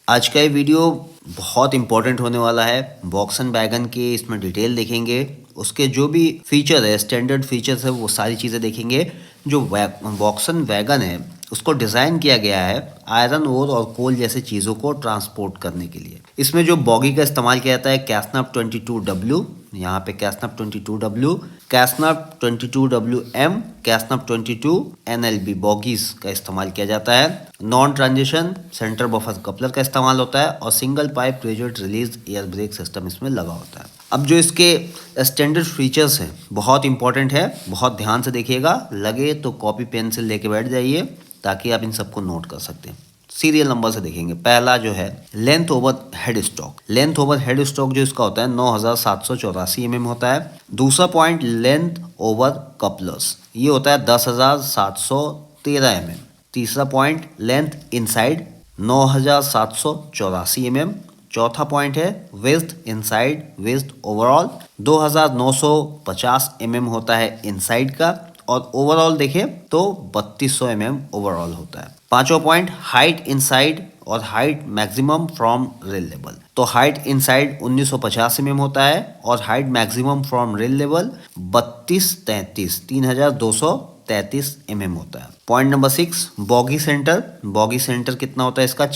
आज का ये वीडियो बहुत इंपॉर्टेंट होने वाला है। वॉक्सन वैगन के इसमें डिटेल देखेंगे, उसके जो भी फीचर है, स्टैंडर्ड फीचर्स है, वो सारी चीज़ें देखेंगे। जो वॉक्सन वैगन है उसको डिज़ाइन किया गया है आयरन ओर और कोल जैसे चीज़ों को ट्रांसपोर्ट करने के लिए। इसमें जो बॉगी का इस्तेमाल किया जाता है कैसनप 22W, यहाँ पे कैसनप 22W, कैसनप 22WM, कैसनप 22NLB बॉगीज का इस्तेमाल किया जाता है। Non transition centre buffer coupler का इस्तेमाल होता है और सिंगल पाइप रेजोट रिलीज एयर ब्रेक सिस्टम इसमें लगा होता है। अब जो इसके स्टैंडर्ड फीचर्स हैं बहुत इंपॉर्टेंट है, बहुत ध्यान से देखिएगा। लगे तो कॉपी पेंसिल लेके बैठ जाइए ताकि आप इन सबको नोट कर सकते हैं। सीरियल नंबर से देखेंगे। पहला जो है length over head stock. Length over head stock जो इसका होता है 9784 mm होता है। दूसरा पॉइंट लेंथ ओवर कपलर्स, ये होता है 10713 mm। तीसरा पॉइंट लेंथ इनसाइड 9784 mm। चौथा पॉइंट है width inside width overall 2950 mm होता है इनसाइड का, और ओवरऑल देखें तो 3200 mm ओवरऑल होता है। पांचवा पॉइंट हाइट इनसाइड और height maximum from rail level. तो हाइट इनसाइड 1950 mm होता है और height maximum from rail level 3233 mm होता है। Point number 6 boggy centre. Boggy centre कितना होता है इसका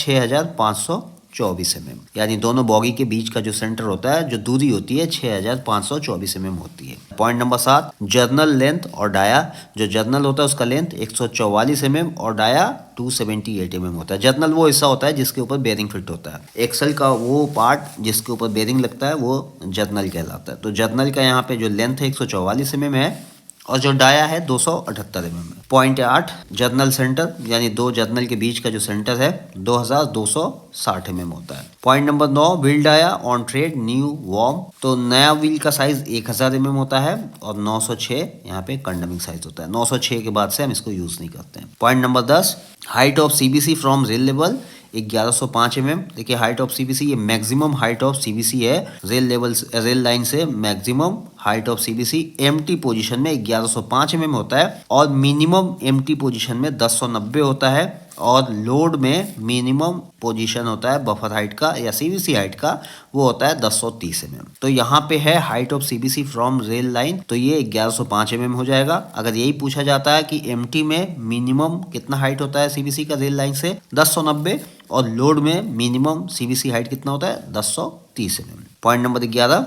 6524 mm, यानी दोनों बॉगी के बीच का जो सेंटर होता है, जो दूरी होती है 6524 mm होती है। पॉइंट नंबर 7 जर्नल लेंथ और डाया। जो जर्नल होता है उसका लेंथ 144 mm और डाया 278 mm होता है। जर्नल वो हिस्सा होता है जिसके ऊपर बेरिंग फिट होता है। एक्सल का वो पार्ट जिसके ऊपर बेरिंग लगता है वो जर्नल कहलाता है। तो जर्नल का यहाँ पे जो लेंथ है 144 mm है और जो डाया है 278 mm है। पॉइंट 8 जर्नल सेंटर, यानी दो जर्नल के बीच का जो सेंटर है 2260 mm होता है। Point number 9 wheel dia on tread new worn. तो नया व्हील का साइज 1000 mm होता है और 906 यहाँ पे कंडमिंग साइज होता है। 906 के बाद से हम इसको यूज नहीं करते हैं। Point number 10 height of CBC from rail level 1105 mm। देखिए हाइट ऑफ सीबीसी, ये मैक्सिमम हाइट ऑफ सीबीसी है रेल लेवल रेल लाइन से। Maximum height of CBC empty position में 1105 mm होता है और मिनिमम एमटी पोजीशन में 1090 होता है, और लोड में मिनिमम पोजीशन होता है बफर हाइट का या सीबीसी हाइट का, वो होता है 1030 mm। तो यहाँ पे है height of CBC from rail line, तो ये 1105 mm हो जाएगा। अगर यही पूछा जाता है कि एमटी में मिनिमम कितना हाइट होता है सीबीसी का रेल लाइन से 1090, और लोड में मिनिमम सीबीसी हाइट कितना होता है 1030 mm। Point number 11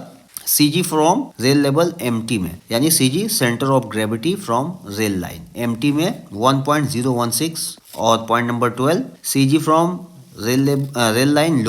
CG from rail level MT में, यानी CG centre of gravity from rail line MT में 1.016। और point number 12 CG from rail line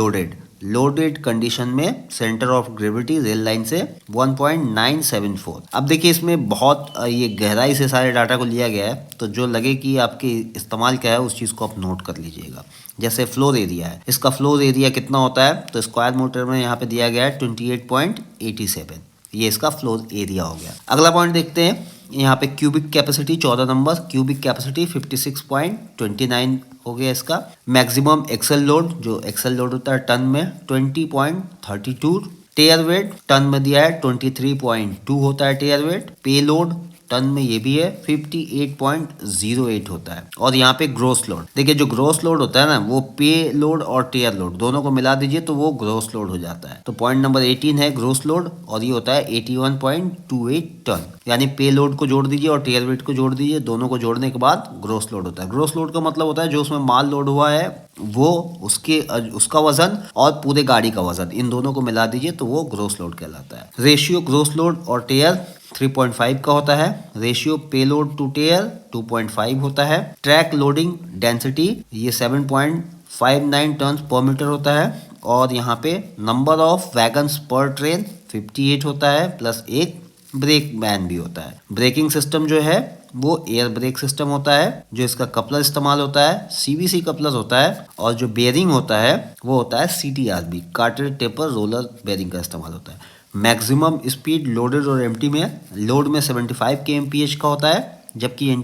loaded condition में centre of gravity rail line से 1.974। अब देखिए इसमें बहुत ये गहराई से सारे डाटा को लिया गया है, तो जो लगे कि आपके इस्तेमाल क्या है उस चीज़ को आप नोट कर लीजिएगा। जैसे फ्लोर एरिया है, इसका फ्लोर एरिया कितना होता है, तो स्क्वायर मीटर में यहाँ पे दिया गया है 28.87, ये इसका फ्लोर एरिया हो गया। अगला पॉइंट देखते हैं, यहाँ पे cubic capacity 14 number, cubic capacity 56.29 हो गया इसका। मैक्सिमम एक्सल लोड, जो एक्सल लोड होता है टन में 20.32। टेयर वेट टन में दिया है 23.2 होता है टेयर वेट। पे लोड टन में ये भी है 58.08 होता है। और यहाँ पे ग्रोस लोड, देखिए जो ग्रोस लोड होता है ना, वो पे लोड और टेयर लोड दोनों को मिला दीजिए तो वो ग्रोस लोड हो जाता है। तो पॉइंट नंबर 18 है ग्रोस लोड, और ये होता है 81.28 टन। यानी पे लोड को जोड़ दीजिए और टेयर वेट को जोड़ दीजिए, दोनों को जोड़ने के बाद ग्रोस लोड होता है। ग्रोस लोड का मतलब होता है जो उसमें माल लोड हुआ है वो उसका वजन और पूरे गाड़ी का वजन, इन दोनों को मिला दीजिए तो वो ग्रोस लोड कहलाता है। रेशियो ग्रोस लोड और टेयर 3.5 का होता है। रेशियो पे लोड टू टेयर 2.5 होता है। ट्रैक लोडिंग डेंसिटी ये 7.59 टन पर मीटर होता है। और यहाँ पे नंबर ऑफ वैगन्स पर ट्रेन 58 होता है, प्लस एक ब्रेक मैन भी होता है। ब्रेकिंग सिस्टम जो है वो एयर ब्रेक सिस्टम होता है। जो इसका कपलर इस्तेमाल होता है सीबीसी कपलर होता है, और जो बेरिंग होता है वो होता है सीटीआरबी कार्टेड टेपर रोलर बेरिंग का इस्तेमाल होता है। मैक्सिमम स्पीड लोडेड और एम्प्टी में, लोड में 75 kmph का होता है, जबकि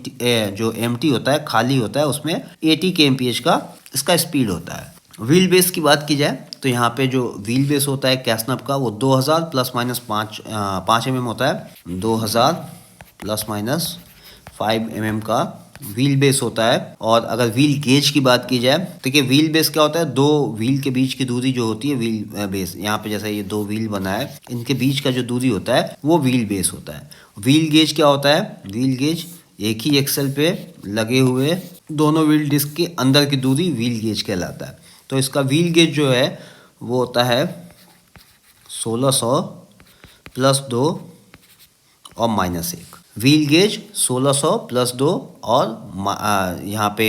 जो एम्प्टी होता है खाली होता है उसमें 80 kmph का इसका स्पीड होता है। व्हील बेस की बात की जाए तो यहाँ पे जो व्हील बेस होता है कैसनप का वो 2000 प्लस माइनस 5 mm होता है। 2000 प्लस माइनस 5 mm का व्हील बेस होता है। और अगर व्हील गेज की बात की जाए, देखिए व्हील बेस क्या होता है, दो व्हील के बीच की दूरी जो होती है व्हील बेस, यहाँ पे जैसे ये दो व्हील बना है, इनके बीच का जो दूरी होता है वो व्हील बेस होता है। व्हील गेज क्या होता है, व्हील गेज एक ही एक्सल पे लगे हुए दोनों व्हील डिस्क के अंदर की दूरी व्हील गेज कहलाता है। तो इसका व्हील गेज जो है वो होता है 1600 प्लस 2 और -1। व्हील गेज 1600 प्लस 2 और यहाँ पे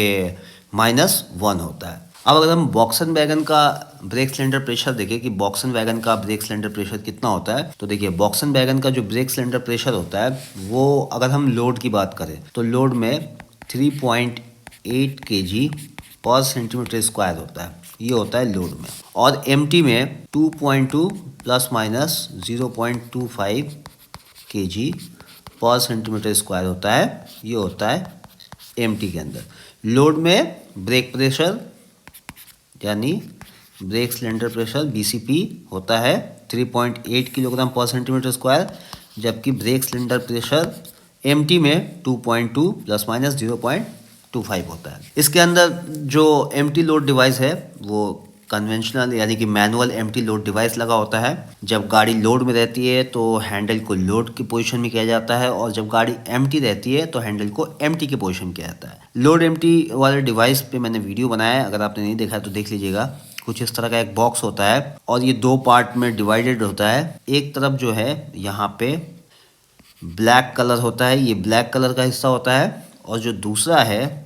-1 होता है। अब अगर हम बॉक्सन वैगन का ब्रेक सिलेंडर प्रेशर देखें कि बॉक्सन वैगन का ब्रेक सिलेंडर प्रेशर कितना होता है, तो देखिए बॉक्सन वैगन का जो ब्रेक सिलेंडर प्रेशर होता है वो अगर हम लोड की बात करें तो लोड में 3.8 kg पर सेंटीमीटर स्क्वायर होता है, ये होता है लोड में। और एमटी में 2.2 प्लस माइनस 0.25 kg पर सेंटीमीटर स्क्वायर होता है, ये होता है एमटी के अंदर। लोड में ब्रेक प्रेशर यानी ब्रेक सिलेंडर प्रेशर बीसीपी होता है 3.8 किलोग्राम पर सेंटीमीटर स्क्वायर, जबकि ब्रेक सिलेंडर प्रेशर एमटी में 2.2 प्लस माइनस 0.25 होता है। इसके अंदर जो एमटी लोड डिवाइस है वो कन्वेंशनल यानी कि मैनुअल एमटी लोड डिवाइस लगा होता है। जब गाड़ी लोड में रहती है तो हैंडल को लोड की पोजीशन में किया जाता है, और जब गाड़ी एमटी रहती है तो हैंडल को एमटी की पोजीशन में किया जाता है। लोड एमटी वाले डिवाइस पे मैंने वीडियो बनाया है, अगर आपने नहीं देखा है तो देख लीजिएगा। कुछ इस तरह का एक बॉक्स होता है और ये दो पार्ट में डिवाइडेड होता है। एक तरफ जो है यहाँ पे ब्लैक कलर होता है, ये ब्लैक कलर का हिस्सा होता है, और जो दूसरा है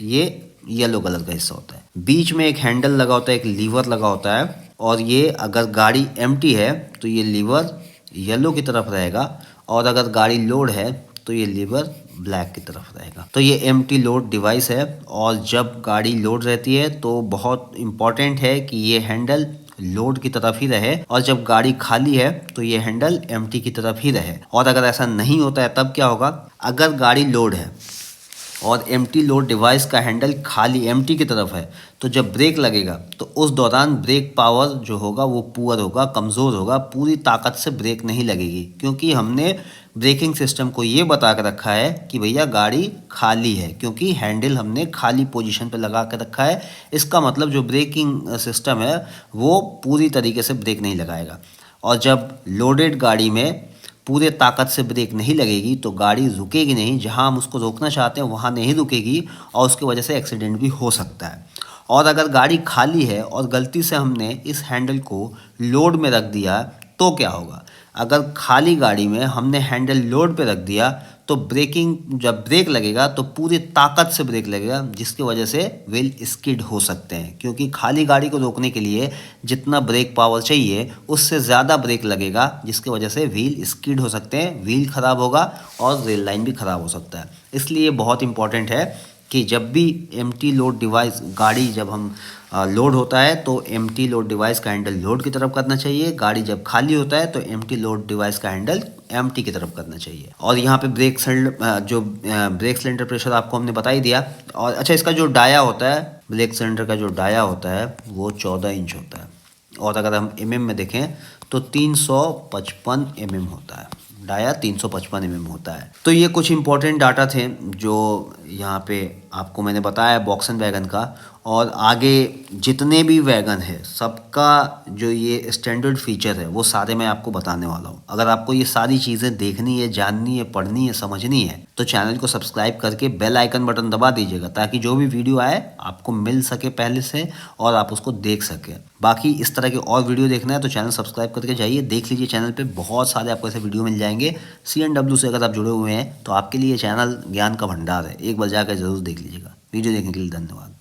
ये येलो कलर का हिस्सा होता है। बीच में एक हैंडल लगा होता है, एक लीवर लगा होता है, और ये अगर गाड़ी एम्प्टी है तो ये लीवर येलो की तरफ रहेगा, और अगर गाड़ी लोड है तो ये लीवर ब्लैक की तरफ रहेगा। तो ये एम्प्टी लोड डिवाइस है, और जब गाड़ी लोड रहती है तो बहुत इम्पॉर्टेंट है कि ये हैंडल लोड की तरफ ही रहे, और जब गाड़ी खाली है तो ये हैंडल एम्प्टी की तरफ ही रहे। और अगर ऐसा नहीं होता है तब क्या होगा, अगर गाड़ी लोड है और एम्प्टी लोड डिवाइस का हैंडल खाली एम्प्टी की तरफ है तो जब ब्रेक लगेगा तो उस दौरान ब्रेक पावर जो होगा वो पुअर होगा, कमज़ोर होगा, पूरी ताकत से ब्रेक नहीं लगेगी, क्योंकि हमने ब्रेकिंग सिस्टम को ये बता कर रखा है कि भैया गाड़ी खाली है, क्योंकि हैंडल हमने खाली पोजीशन पे लगा कर रखा है। इसका मतलब जो ब्रेकिंग सिस्टम है वो पूरी तरीके से ब्रेक नहीं लगाएगा। और जब लोडेड गाड़ी में पूरे ताकत से ब्रेक नहीं लगेगी तो गाड़ी रुकेगी नहीं, जहां हम उसको रोकना चाहते हैं वहां नहीं रुकेगी, और उसकी वजह से एक्सीडेंट भी हो सकता है। और अगर गाड़ी खाली है और गलती से हमने इस हैंडल को लोड में रख दिया तो क्या होगा, अगर खाली गाड़ी में हमने हैंडल लोड पे रख दिया तो जब ब्रेक लगेगा तो पूरी ताकत से ब्रेक लगेगा, जिसकी वजह से व्हील स्किड हो सकते हैं, क्योंकि खाली गाड़ी को रोकने के लिए जितना ब्रेक पावर चाहिए उससे ज़्यादा ब्रेक लगेगा, जिसकी वजह से व्हील स्किड हो सकते हैं, व्हील ख़राब होगा और रेल लाइन भी ख़राब हो सकता है। इसलिए बहुत इंपॉर्टेंट है कि जब भी एम्प्टी लोड डिवाइस गाड़ी जब हम लोड होता है तो एम्प्टी लोड डिवाइस का हैंडल लोड की तरफ करना चाहिए, गाड़ी जब खाली होता है तो एम्प्टी लोड डिवाइस का हैंडल एम्प्टी की तरफ करना चाहिए। और यहाँ पे ब्रेक सिलेंडर प्रेशर आपको हमने बता ही दिया। और अच्छा, इसका जो डाया होता है, ब्रेक सिलेंडर का जो डाया होता है वो 14 इंच होता है, और अगर हम में देखें तो 355 होता है। डाया 355 होता है। तो ये कुछ इंपॉर्टेंट डाटा थे जो यहाँ पे आपको मैंने बताया बॉक्सन वैगन का। और आगे जितने भी वैगन है सबका जो ये स्टैंडर्ड फीचर है वो सारे मैं आपको बताने वाला हूँ। अगर आपको ये सारी चीज़ें देखनी है, जाननी है, पढ़नी है, समझनी है तो चैनल को सब्सक्राइब करके बेल आइकन बटन दबा दीजिएगा, ताकि जो भी वीडियो आए आपको मिल सके पहले से और आप उसको देख सकें। बाकी इस तरह के और वीडियो देखना है तो चैनल सब्सक्राइब करके जाइए, देख लीजिए। चैनल पे बहुत सारे आपको ऐसे वीडियो मिल जाएंगे। CNW से अगर आप जुड़े हुए हैं तो आपके लिए चैनल ज्ञान का भंडार है, एक बार जाकर जरूर देख लीजिएगा। वीडियो देखने के लिए धन्यवाद।